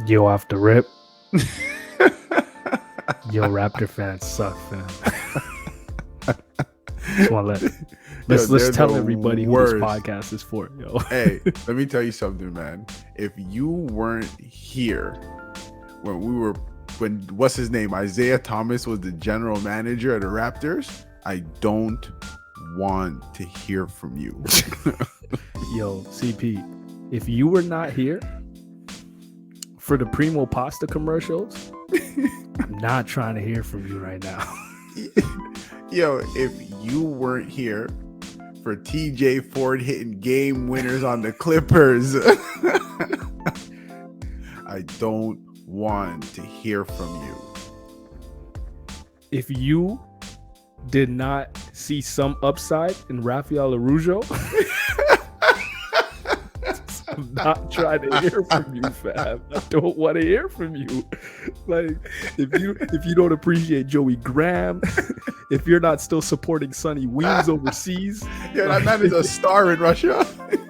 Yo, off the rip. Yo, Raptor fans suck, fam. Just want to Yo, let's they're tell the everybody who this worst. podcast is for, yo. Hey, let me tell you something, man. If you weren't here when what's his name? Isaiah Thomas was the general manager of the Raptors, I don't want to hear from you. Yo, CP, if you were not here for the Primo Pasta commercials, I'm not trying to hear from you right now. Yo, if you weren't here for TJ Ford hitting game winners on the Clippers, I don't want to hear from you. If you did not see some upside in Rafael Arujo, I'm not trying to hear from you, fam. I don't want to hear from you. Like, if you don't appreciate Joey Graham, if you're not still supporting Sonny Weems overseas, Yeah, that man is a star in Russia.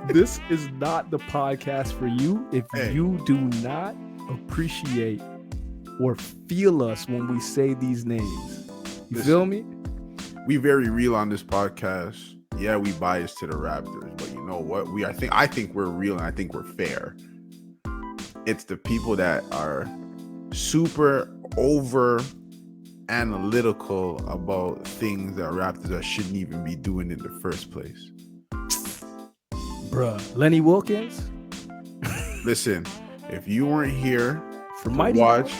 This is not the podcast for you if you do not appreciate or feel us when we say these names. You feel me? We very real on this podcast. Yeah, we biased to the Raptors, but you know what? I think we're real and I think we're fair. It's the people that are super over analytical about things that Raptors that shouldn't even be doing in the first place. Bruh, Lenny Wilkins? Listen, if you weren't here For to Mighty watch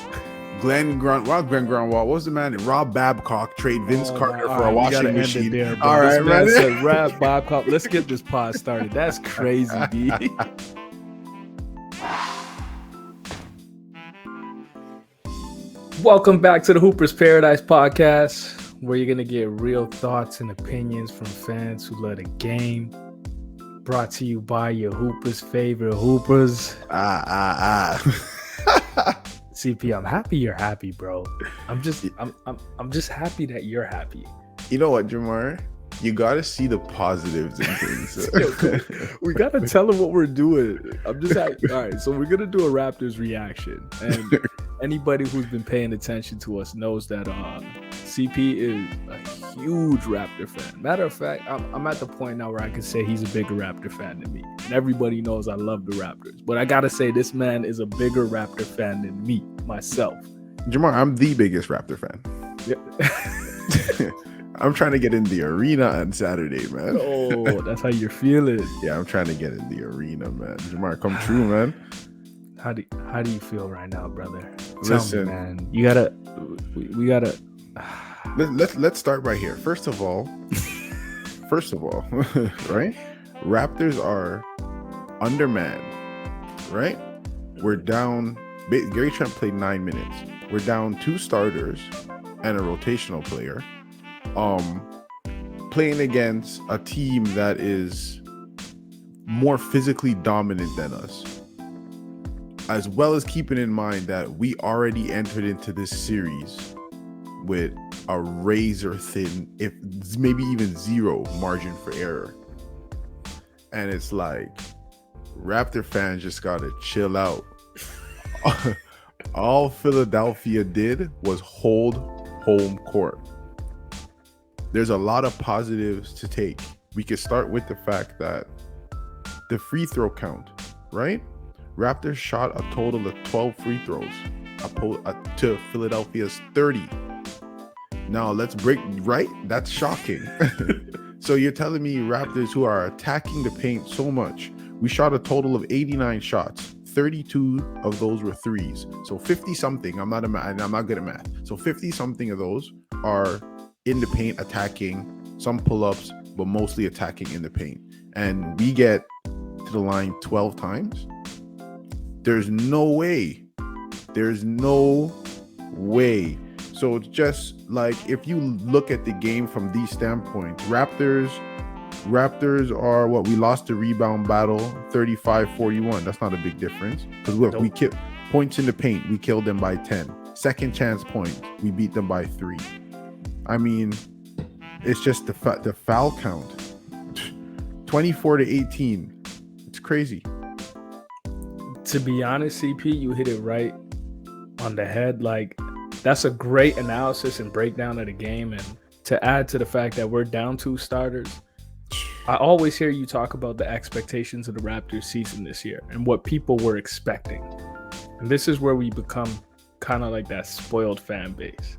Glenn Grunwald, what was the man? Rob Babcock trade Vince Carter for a washing machine. There, all right, man. Said, Rob Babcock. Let's get this pod started. That's crazy, B. Welcome back to the Hoopers Paradise podcast, where you're gonna get real thoughts and opinions from fans who love the game. Brought to you by your Hoopers' favorite Hoopers. CP, I'm happy you're happy, bro. I'm just happy that you're happy. You know what, Jamar? You gotta see the positives in things. We gotta tell them what we're doing. I'm just all right. So we're gonna do a Raptors reaction, and anybody who's been paying attention to us knows that CP is a huge Raptor fan. Matter of fact, I'm at the point now where I can say he's a bigger Raptor fan than me, and everybody knows I love the Raptors. But I gotta say, this man is a bigger Raptor fan than me myself. Jamar, I'm the biggest Raptor fan. Yeah. I'm trying to get in the arena on Saturday, man. Oh, that's how you're feeling. Yeah, I'm trying to get in the arena, man. Jamar, come true, man. How do you feel right now, brother? Listen, tell me, man. We gotta. Let's start right here. First of all, right? Raptors are undermanned, right? We're down. Gary Trent played 9 minutes. We're down 2 starters and a rotational player. Playing against a team that is more physically dominant than us, as well as keeping in mind that we already entered into this series with a razor thin, if maybe even zero margin for error. And it's like, Raptor fans just gotta chill out. All Philadelphia did was hold home court. There's a lot of positives to take. We could start with the fact that the free throw count, right? Raptors shot a total of 12 free throws to Philadelphia's 30. Now let's break, right? That's shocking. So you're telling me Raptors, who are attacking the paint so much, we shot a total of 89 shots. 32 of those were threes. So 50 something, I'm not good at math. So 50 something of those are in the paint attacking, some pull-ups, but mostly attacking in the paint. And we get to the line 12 times. There's no way. So it's just like, if you look at the game from these standpoints, Raptors are what, we lost the rebound battle 35-41. That's not a big difference, because look, we killed points in the paint, we killed them by 10. Second chance points, we beat them by 3. I mean, it's just the foul count, 24-18. It's crazy. To be honest, CP, you hit it right on the head. Like, that's a great analysis and breakdown of the game. And to add to the fact that we're down 2 starters, I always hear you talk about the expectations of the Raptors season this year and what people were expecting. And this is where we become kind of like that spoiled fan base.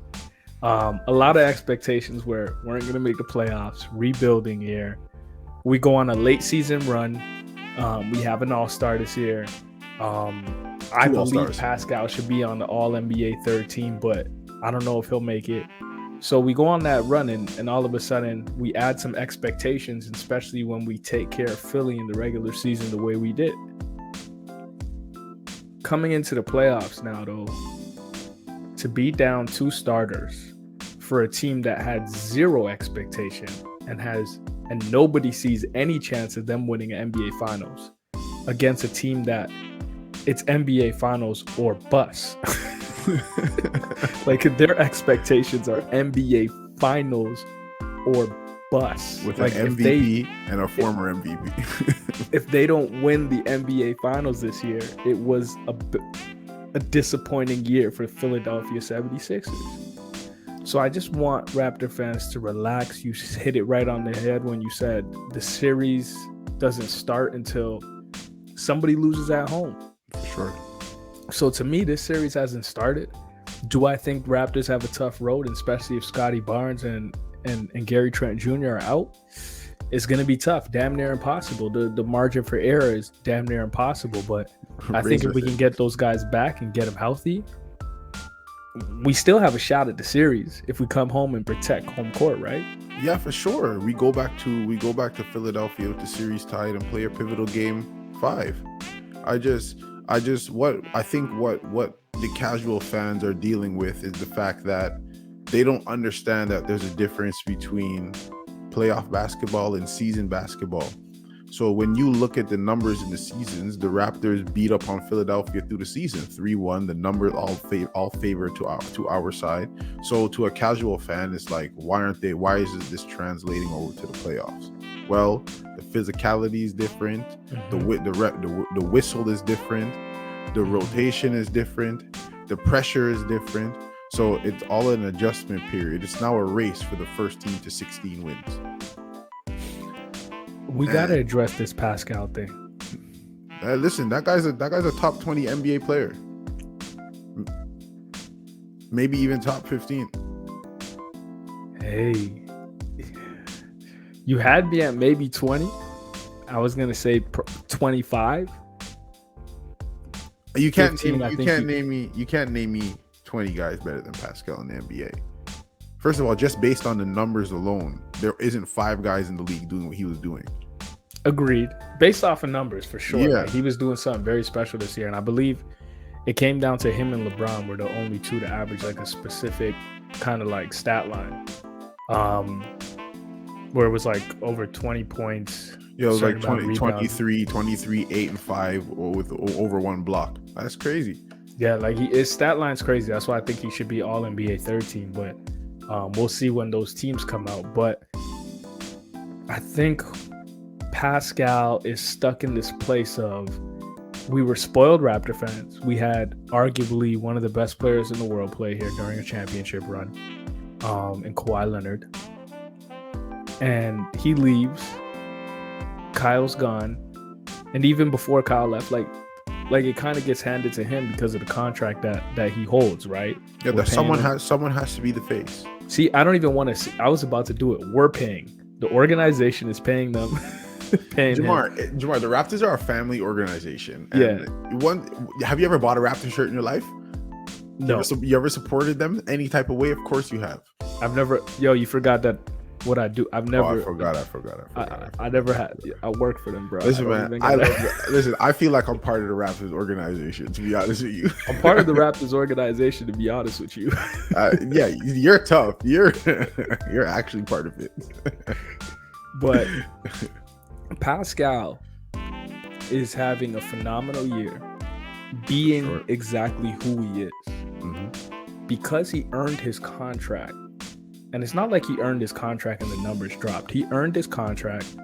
A lot of expectations where weren't going to make the playoffs, rebuilding year. We go on a late season run. We have an all-star this year. I believe Pascal should be on the All-NBA third team, but I don't know if he'll make it. So we go on that run, and all of a sudden we add some expectations, especially when we take care of Philly in the regular season the way we did. Coming into the playoffs now, though, to be down 2 starters for a team that had 0 expectation and nobody sees any chance of them winning an NBA Finals against a team that it's NBA Finals or bust. Like, their expectations are NBA Finals or bust. With like an MVP and a former MVP. If they don't win the NBA Finals this year, it was a disappointing year for Philadelphia 76ers. So I just want Raptor fans to relax. You hit it right on the head when you said the series doesn't start until somebody loses at home. For sure. So to me, this series hasn't started. Do I think Raptors have a tough road, especially if Scotty Barnes and Gary Trent Jr. are out? It's going to be tough, damn near impossible. The margin for error is damn near impossible. But I think if we can get those guys back and get them healthy, we still have a shot at the series if we come home and protect home court, right? Yeah, for sure. We go back to Philadelphia with the series tied and play a pivotal game 5. I think what the casual fans are dealing with is the fact that they don't understand that there's a difference between playoff basketball and season basketball. So when you look at the numbers in the seasons, the Raptors beat up on Philadelphia through the season 3-1. The numbers all favor to our side. So to a casual fan, it's like, why is this translating over to the playoffs? Well, the physicality is different. The whistle is different. The rotation is different. The pressure is different. So it's all an adjustment period. It's now a race for the first team to 16 wins. We got to address this Pascal thing. Listen, that guy's a top 20 NBA player. Maybe even top 15. Hey, you had me at maybe 20. I was gonna say 25. You can't name me 20 guys better than Pascal in the NBA. First of all, just based on the numbers alone, there isn't 5 guys in the league doing what he was doing. Agreed. Based off of numbers, for sure. Yeah. Right? He was doing something very special this year, and I believe it came down to him and LeBron were the only 2 to average like a specific kind of like stat line, where it was like over 20 points. Yeah, it was like 23, 8 and 5, or with over 1 block. That's crazy. Yeah, like his stat line's crazy. That's why I think he should be all NBA third team. But we'll see when those teams come out. But I think Pascal is stuck in this place of, we were spoiled Raptor fans. We had arguably one of the best players in the world play here during a championship run, in Kawhi Leonard. And he leaves. Kyle's gone. And even before Kyle left, like it kind of gets handed to him because of the contract that he holds, right? Yeah, that someone has to be the face. See, I don't even want to see. I was about to do it. We're paying. The organization is paying them. Jamar, the Raptors are a family organization. And have you ever bought a Raptor shirt in your life? No. You ever supported them any type of way? Of course you have. I've never. Yo, you forgot that. What I do, I've never. Oh, I forgot. I never had. I work for them, bro. Listen, man. Listen, I feel like I'm part of the Raptors organization. To be honest with you, I'm part of the Raptors organization. To be honest with you, yeah, you're tough. You're actually part of it. But Pascal is having a phenomenal year, being exactly who he is, because he earned his contract. And it's not like he earned his contract and the numbers dropped. He earned his contract.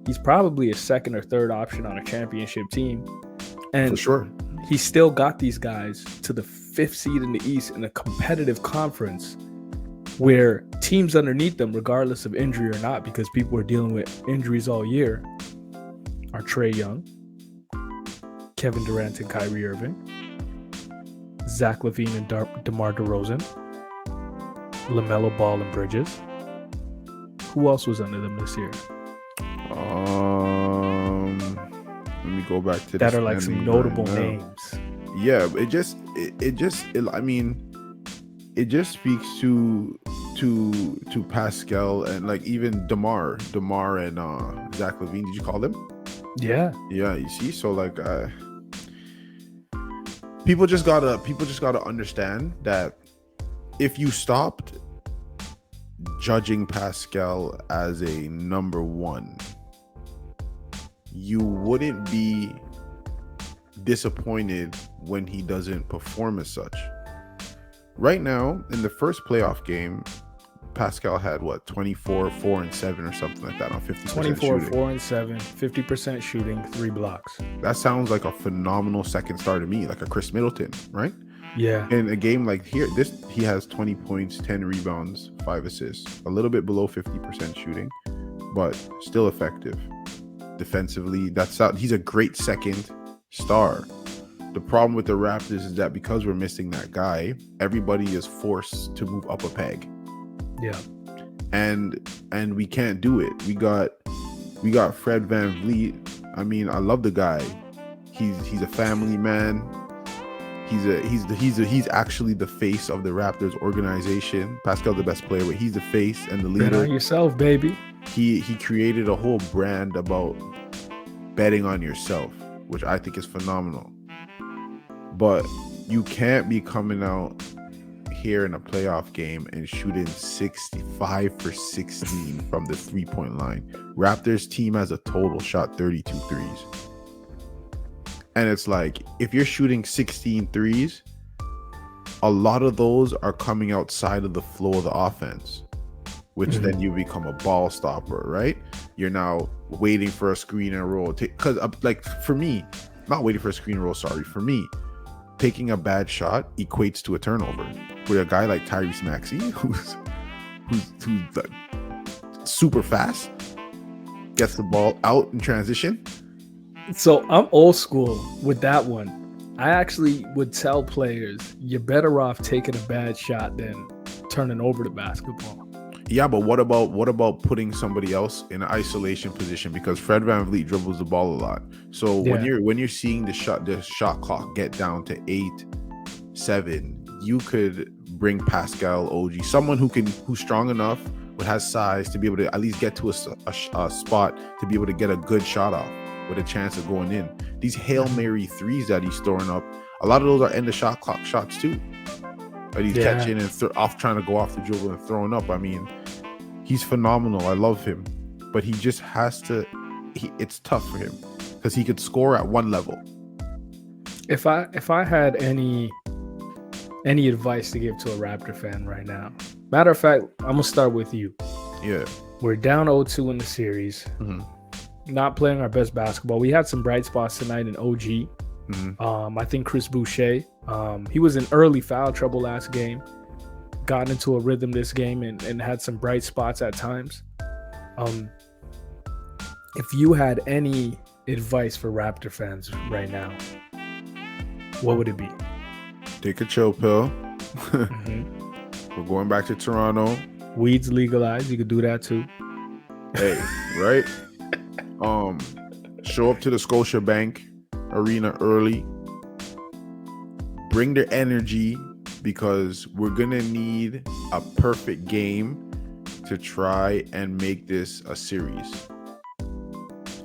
He's probably a second or third option on a championship team. And for sure, he still got these guys to the 5th seed in the East in a competitive conference where teams underneath them, regardless of injury or not, because people were dealing with injuries all year, are Trae Young, Kevin Durant and Kyrie Irving, Zach LaVine and DeMar DeRozan, LaMelo Ball and Bridges. Who else was under them this year? Let me go back to that are like some notable names. Yeah, it just speaks to Pascal and like even DeMar and Zach LaVine. Did you call them? Yeah. You see, so like people just gotta understand that if you stopped judging Pascal as a number one, you wouldn't be disappointed when he doesn't perform as such. Right now, in the first playoff game, Pascal had 24, 4 and 7 or something like that on 50% 24, shooting. 4 and 7, 50% shooting, 3 blocks. That sounds like a phenomenal second star to me, like a Chris Middleton, right? Yeah. In a game like here, he has 20 points, 10 rebounds, 5 assists, a little bit below 50% shooting, but still effective. Defensively, he's a great second star. The problem with the Raptors is that because we're missing that guy, everybody is forced to move up a peg. Yeah. And we can't do it. We got Fred VanVleet. I mean, I love the guy. He's a family man. He's actually the face of the Raptors organization. Pascal's the best player, but he's the face and the leader. Bet on yourself, baby. He created a whole brand about betting on yourself, which I think is phenomenal. But you can't be coming out here in a playoff game and shooting 65 for 16 from the 3-point line. Raptors team has a total shot 32 threes. And it's like, if you're shooting 16 threes, a lot of those are coming outside of the flow of the offense, which then you become a ball stopper, right? You're now waiting for a screen and roll. Because like for me, not waiting for a screen and roll, for me, taking a bad shot equates to a turnover. With a guy like Tyrese Maxey, who's like super fast, gets the ball out in transition. So I'm old school with that one. I actually would tell players, you're better off taking a bad shot than turning over the basketball. Yeah, but what about putting somebody else in an isolation position? Because Fred VanVleet dribbles the ball a lot. So when you're seeing the shot clock get down to 8, 7, you could bring Pascal, OG, someone who's strong enough but has size to be able to at least get to a spot to be able to get a good shot off with a chance of going in. These Hail Mary threes that he's throwing up, a lot of those are end of shot clock shots too. That he's catching and trying to go off the dribble and throwing up. I mean, he's phenomenal. I love him, but he just has to. It's tough for him because he could score at one level. If I had any advice to give to a Raptor fan right now, matter of fact, I'm gonna start with you. Yeah, we're down 0-2 in the series. Not playing our best basketball. We had some bright spots tonight in OG. I think Chris Boucher, he was in early foul trouble last game, got into a rhythm this game and had some bright spots at times. If you had any advice for Raptor fans right now, what would it be? Take a chill pill. We're going back to Toronto. Weed's legalized. You could do that too. Hey, right? Show up to the Scotiabank Arena early. Bring their energy because we're gonna need a perfect game to try and make this a series.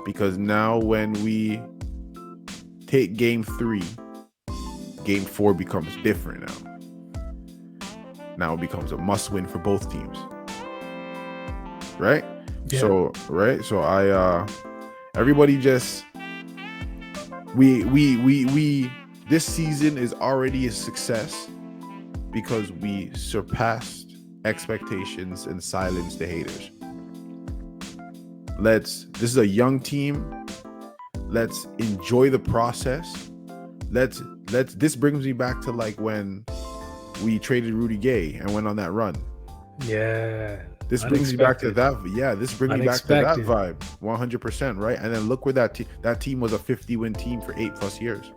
Because now when we take game 3, game 4 becomes different now. Now it becomes a must-win for both teams. Right? Yeah. So I everybody just we this season is already a success because we surpassed expectations and silenced the haters. This is a young team. Let's enjoy the process. let's this brings me back to like when we traded Rudy Gay and went on that run. Yeah. This brings me back to that. Yeah, this brings me back to that vibe. 100%, right? And then look where that team was a 50-win team for 8+ years.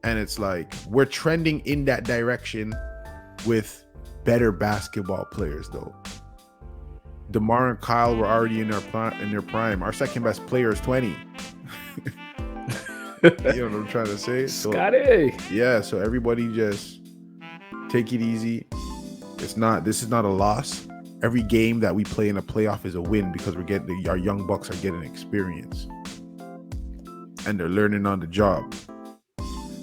And it's like we're trending in that direction with better basketball players, though. DeMar and Kyle were already in their prime. Our second best player is 20. You know what I'm trying to say? So, Scotty. Yeah, so everybody just take it easy. This is not a loss. Every game that we play in a playoff is a win because our young bucks are getting experience and they're learning on the job.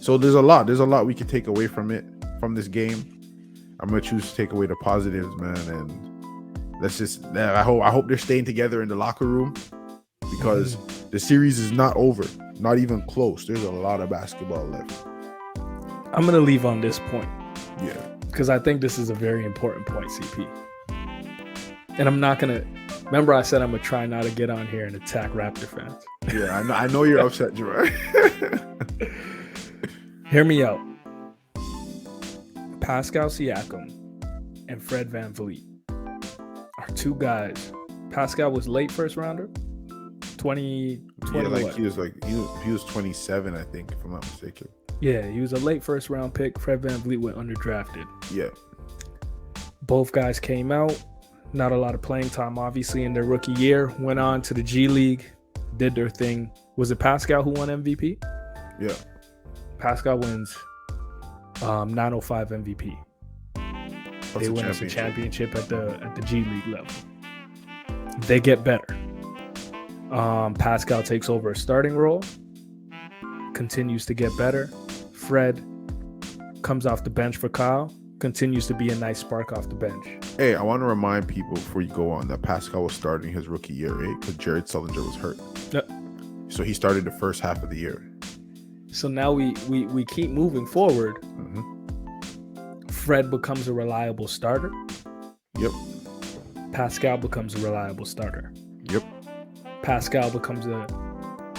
So there's a lot we can take away from this game. I'm gonna choose to take away the positives, man, and let's just. I hope they're staying together in the locker room because the series is not over, not even close. There's a lot of basketball left. I'm gonna leave on this point, yeah, because I think this is a very important point, CP. And I'm not gonna. Remember, I said I'm gonna try not to get on here and attack Raptor fans. Yeah, I know you're upset, Gerard. Hear me out. Pascal Siakam and Fred VanVleet are two guys. Pascal was late first rounder, 20. Yeah, like he was 27, I think, if I'm not mistaken. Yeah, he was a late first round pick. Fred VanVleet went undrafted. Yeah. Both guys came out. Not a lot of playing time, obviously, in their rookie year. Went on to the G League, did their thing. Was it Pascal who won MVP? Yeah. Pascal wins 905 MVP. They win us a championship at the G League level. They get better. Pascal takes over a starting role, continues to get better. Fred comes off the bench for Kyle, continues to be a nice spark off the bench. Hey, I want to remind people before you go on that Pascal was starting his rookie year, right? Because Jared Sullinger was hurt. Yep. So he started the first half of the year. So now we keep moving forward. Mm-hmm. Fred becomes a reliable starter. Yep. Pascal becomes a reliable starter. Yep. Pascal becomes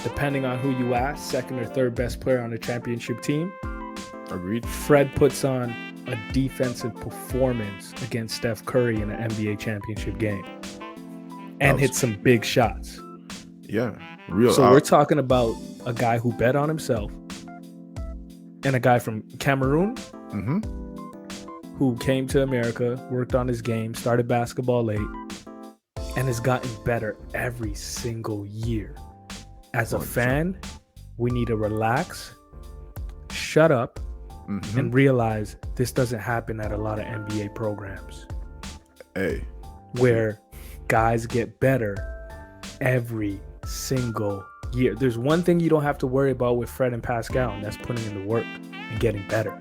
depending on who you ask, second or third best player on the championship team. Agreed. Fred puts on a defensive performance against Steph Curry in an NBA championship game and hits some big shots. Yeah. Real. So we're talking about a guy who bet on himself and a guy from Cameroon who came to America, worked on his game, started basketball late, and has gotten better every single year. As a fan, we need to relax, shut up, and realize this doesn't happen at a lot of NBA programs. Hey. Where guys get better every single year. There's one thing you don't have to worry about with Fred and Pascal, and that's putting in the work and getting better.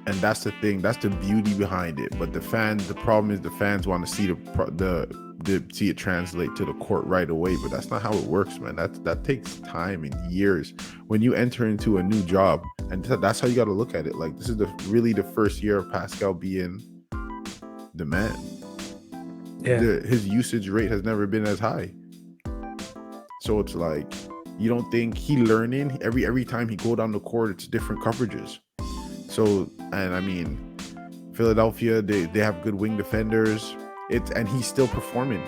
And that's the thing. That's the beauty behind it. But the problem is the fans want to see see it translate to the court right away. But that's not how it works, man. That takes time and years. When you enter into a new job, and that's how you got to look at it. Like, this is really the first year of Pascal being the man. Yeah. His usage rate has never been as high. So it's like, you don't think he learning every time he go down the court, it's different coverages. So, and I mean, Philadelphia, they have good wing defenders. And he's still performing.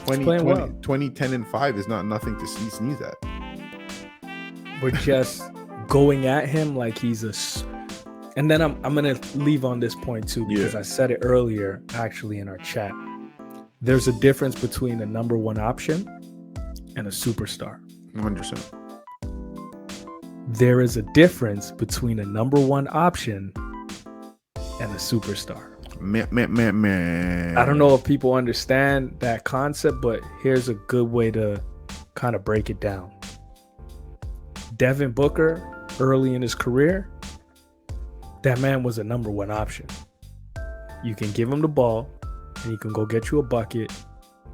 20, 10, and 5 is not nothing to sneeze at. We're just going at him like he's and then I'm going to leave on this point too, because I said it earlier, actually, in our chat. There's a difference between a number one option and a superstar. 100%. There is a difference between a number one option and a superstar. Man. I don't know if people understand that concept, but here's a good way to kind of break it down. Devin Booker, early in his career, that man was a number one option. You can give him the ball, and he can go get you a bucket,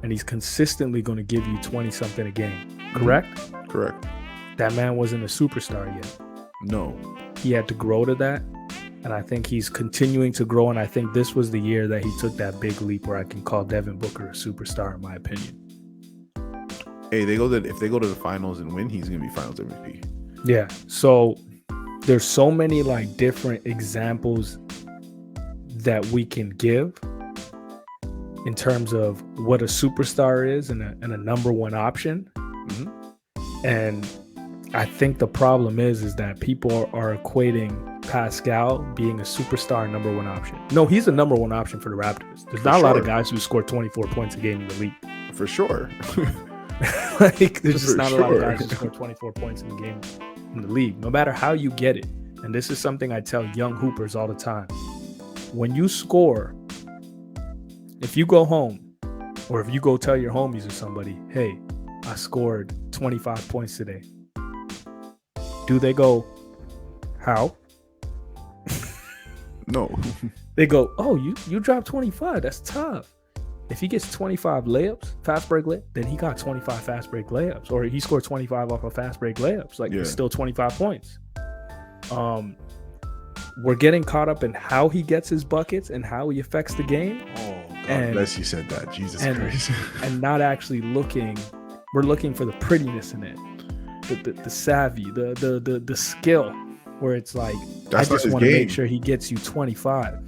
and he's consistently going to give you 20-something a game. Correct? Correct. That man wasn't a superstar yet. No. He had to grow to that, and I think he's continuing to grow, and I think this was the year that he took that big leap where I can call Devin Booker a superstar, in my opinion. Hey, if they go to the finals and win, he's going to be finals MVP. Yeah. So there's so many like different examples that we can give in terms of what a superstar is and a number one option. Mm-hmm. And I think the problem is that people are equating Pascal being a superstar number one option. No, he's the number one option for the Raptors. There's not a lot of guys who score 24 points a game in the league. For sure. Like, there's just not a lot of guys who score 24 points in the game in the league, no matter how you get it. And this is something I tell young hoopers all the time. When you score, if you go home or if you go tell your homies or somebody, hey, I scored 25 points today. Do they go, how? No. They go, oh, you dropped 25. That's tough. If he gets 25 layups, fast break layups, then he got 25 fast break layups. Or he scored 25 off of fast break layups. Like, it's still 25 points. We're getting caught up in how he gets his buckets and how he affects the game. Oh, God bless you said that. Jesus Christ. And not actually looking. We're looking for the prettiness in it. The savvy, the skill, where it's like, that's I just want to make sure he gets you 25.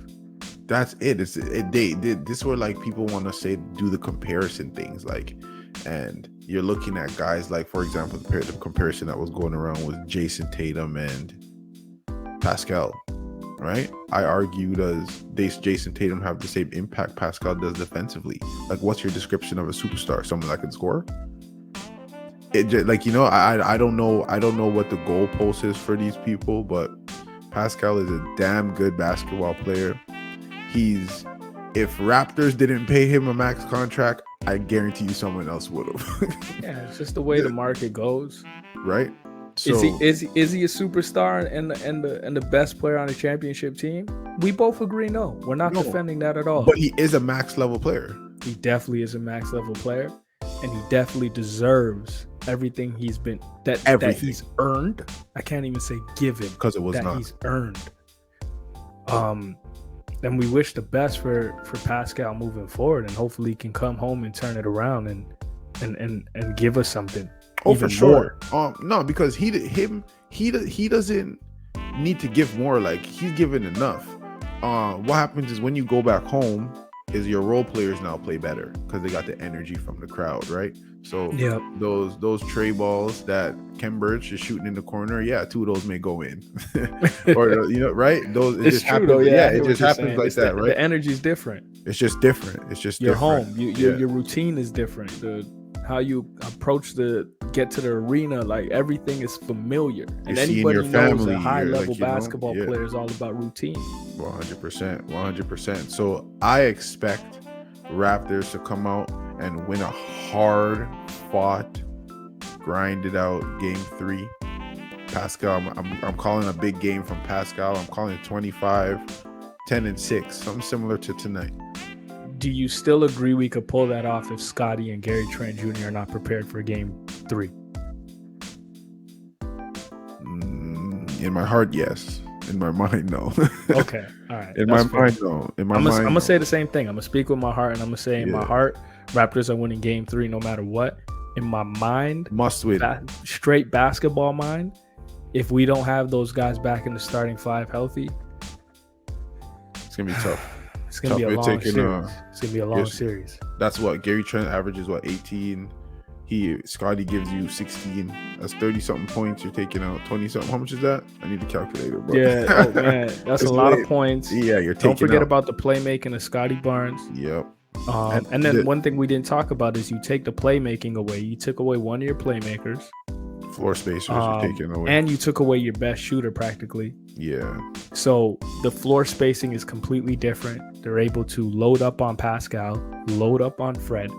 That's it. This is where like people want to say do the comparison things, like, and you're looking at guys like, for example, the comparison that was going around was Jason Tatum and Pascal, right? I argue, does Jason Tatum have the same impact Pascal does defensively? Like, what's your description of a superstar? Someone that can score? It just, like, you know, I don't know what the goalpost is for these people, but Pascal is a damn good basketball player. If Raptors didn't pay him a max contract, I guarantee you someone else would have. Yeah, it's just the way the market goes, right? So, is he a superstar and the best player on the championship team? We both agree no. We're not defending that at all. But he is a max level player. He definitely is a max level player, and he definitely deserves everything he's been that he's earned. I can't even say given, because it was that not. He's earned. And we wish the best for Pascal moving forward, and hopefully he can come home and turn it around and give us something. Oh, for sure. No, because he doesn't need to give more. Like, he's given enough. What happens is when you go back home, is your role players now play better because they got the energy from the crowd, right? So those tray balls that Ken Burch is shooting in the corner, two of those may go in, or right? Those it just happens. It just happens like that, right? The energy is different. It's just different. It's just you're different. Home. Your routine is different. How you approach get to the arena, like, everything is familiar. And anybody knows that high level basketball player is all about routine. 100%. So I expect Raptors to come out and win a hard fought, grinded out game 3. Pascal, I'm calling a big game from Pascal. I'm calling it 25, 10 and 6, something similar to tonight. Do you still agree we could pull that off if Scottie and Gary Trent Jr. are not prepared for game 3? In my heart, yes. In my mind, no. Okay, all right. In my mind, no. In my mind, I'm gonna say the same thing. I'm gonna speak with my heart, and I'm gonna say in my heart, Raptors are winning game 3 no matter what. In my mind, must win. Straight basketball mind, if we don't have those guys back in the starting 5 healthy, it's gonna be tough. It's gonna be a long series. It's gonna be a long series. That's what Gary Trent averages. 18. Scottie gives you 16. That's 30-something points. You're taking out 20-something. How much is that? I need a calculator. Bro. Yeah, oh man, that's a lot of points. Yeah, you're taking. Don't forget about the playmaking of Scottie Barnes. Yep. And then one thing we didn't talk about is you take the playmaking away. You took away one of your playmakers. Floor spacers you're taking away. And you took away your best shooter practically. Yeah. So the floor spacing is completely different. They're able to load up on Pascal, load up on Fred.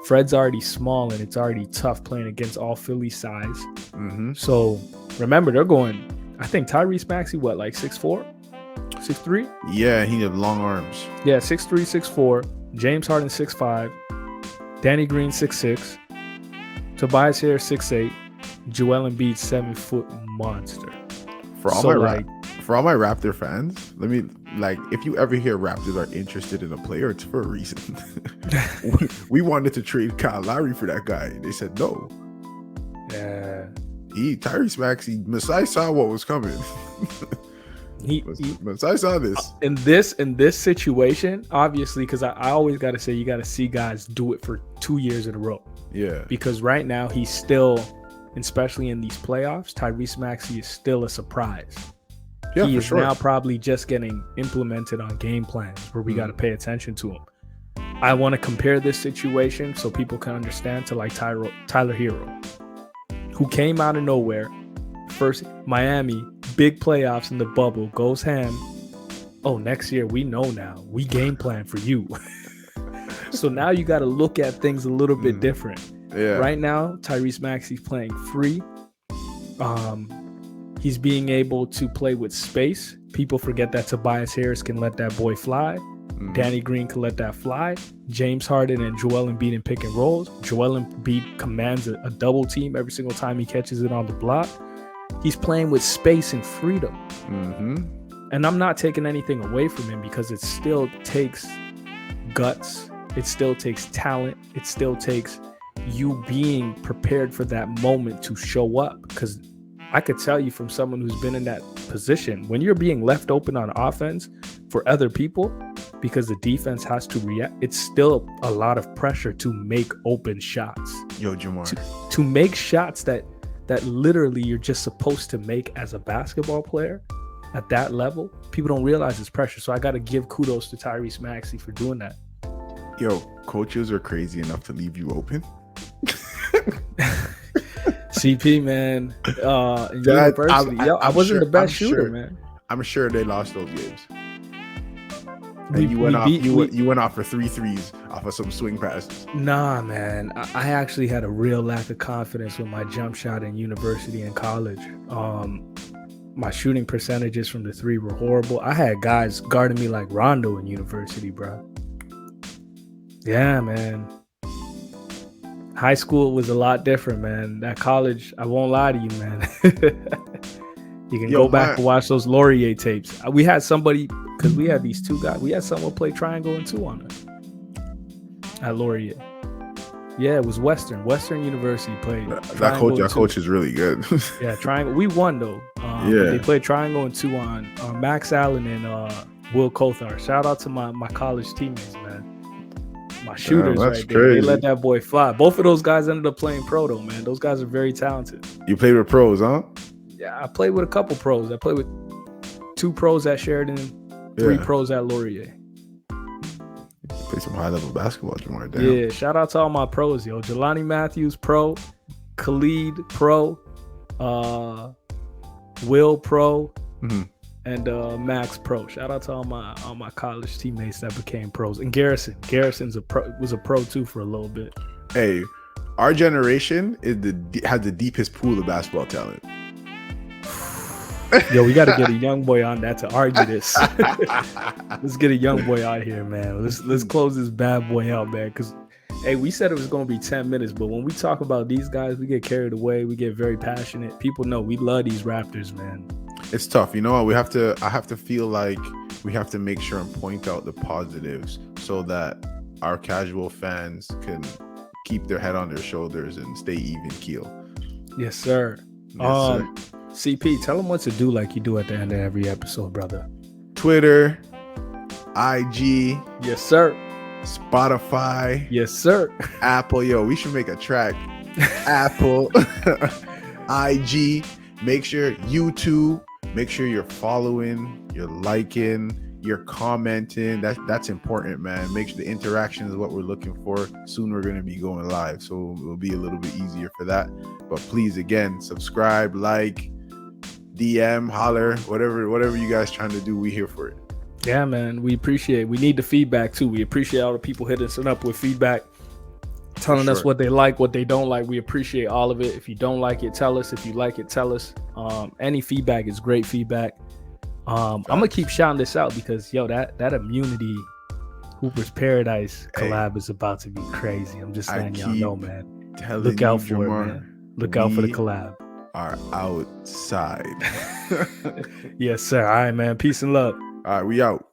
Fred's already small, and it's already tough playing against all Philly size. Mm-hmm. So remember, they're going, I think Tyrese Maxey, like 6'4", 6'3"? Yeah, he had long arms. Yeah, 6'3", 6'4". James Harden 6'5", Danny Green 6'6", Tobias Harris 6'8", Joel Embiid 7-foot monster. For all my Raptor fans, let me, like, if you ever hear Raptors are interested in a player, it's for a reason. we wanted to trade Kyle Lowry for that guy. They said no. Tyrese Maxey, Masai saw what was coming. Masai saw this. In this situation, obviously, because I always got to say, you got to see guys do it for 2 years in a row. Yeah. Because right now he's still, especially in these playoffs, Tyrese Maxey is still a surprise. Yeah, he for is sure. now probably just getting implemented on game plans where we got to pay attention to him. I want to compare this situation so people can understand to like Tyler Hero, who came out of nowhere. First, Miami, big playoffs in the bubble, goes ham. Oh, next year, we know now. We game plan for you. So now you got to look at things a little bit different. Yeah. Right now, Tyrese Maxey's playing free. He's being able to play with space. People forget that Tobias Harris can let that boy fly. Danny Green can let that fly. James Harden and Joel Embiid in pick and rolls. Joel Embiid commands a double team every single time he catches it on the block. He's playing with space and freedom. And I'm not taking anything away from him because it still takes guts. It still takes talent. It still takes you being prepared for that moment to show up. Because I could tell you from someone who's been in that position, when you're being left open on offense for other people because the defense has to react, it's still a lot of pressure to make open shots. Yo, Jamar. To make shots that literally you're just supposed to make as a basketball player at that level, people don't realize it's pressure. So I got to give kudos to Tyrese Maxey for doing that. Yo, coaches are crazy enough to leave you open. CP, man, university. I wasn't the best shooter, man. I'm sure they lost those games. And you went off for 3 threes off of some swing passes. Nah, man. I actually had a real lack of confidence with my jump shot in university and college. My shooting percentages from the three were horrible. I had guys guarding me like Rondo in university, bro. Yeah, man. High school was a lot different, man. That college, I won't lie to you, man. You can go back and watch those Laurier tapes. We had somebody, because we had these two guys, we had someone play triangle and 2 on us at Laurier. Yeah, it was Western University played. That coach is really good. Yeah, triangle. We won though. They played triangle and 2 on Max Allen and Will Kothar. Shout out to my college teammates, man. My shooters right there. Crazy. They let that boy fly. Both of those guys ended up playing pro though, man. Those guys are very talented. You played with pros, huh? Yeah, I played with a couple pros. I played with 2 pros at Sheridan, 3 pros at Laurier. Play some high-level basketball, Jamar. Damn. Yeah, shout out to all my pros, yo. Jelani Matthews, pro. Khalid, pro. Will, pro. And Max, pro. Shout out to all my college teammates that became pros. And Garrison's was a pro too for a little bit. Hey, our generation has the deepest pool of basketball talent. Yo, we got to get a young boy on that to argue this. Let's get a young boy out here, man. Let's close this bad boy out, man. Because, hey, we said it was going to be 10 minutes, but when we talk about these guys, we get carried away. We get very passionate. People know we love these Raptors, man. It's tough. You know what? I have to feel like we have to make sure and point out the positives so that our casual fans can keep their head on their shoulders and stay even keel. Yes, sir. Yes, sir. CP, tell them what to do like you do at the end of every episode, brother. Twitter, IG. Yes, sir. Spotify. Yes, sir. Apple. Yo, we should make a track. Apple. IG. Make sure YouTube. Make sure you're following, you're liking, you're commenting. That's important, man. Make sure the interaction is what we're looking for. Soon we're going to be going live, so it'll be a little bit easier for that. But please, again, subscribe, like, DM, holler, whatever you guys trying to do, we here for it. Yeah, man, we appreciate it. We need the feedback too. We appreciate all the people hitting us up with feedback, telling us what they like, what they don't like. We appreciate all of it. If you don't like it, tell us. If you like it, tell us. Any feedback is great feedback. I'm gonna keep shouting this out because that Immunity Hooper's Paradise collab is about to be crazy. I'm just letting y'all know, man. Look out for it, man. Look out for the collab. Are outside. Yes, sir. All right, man. Peace and love. All right, we out.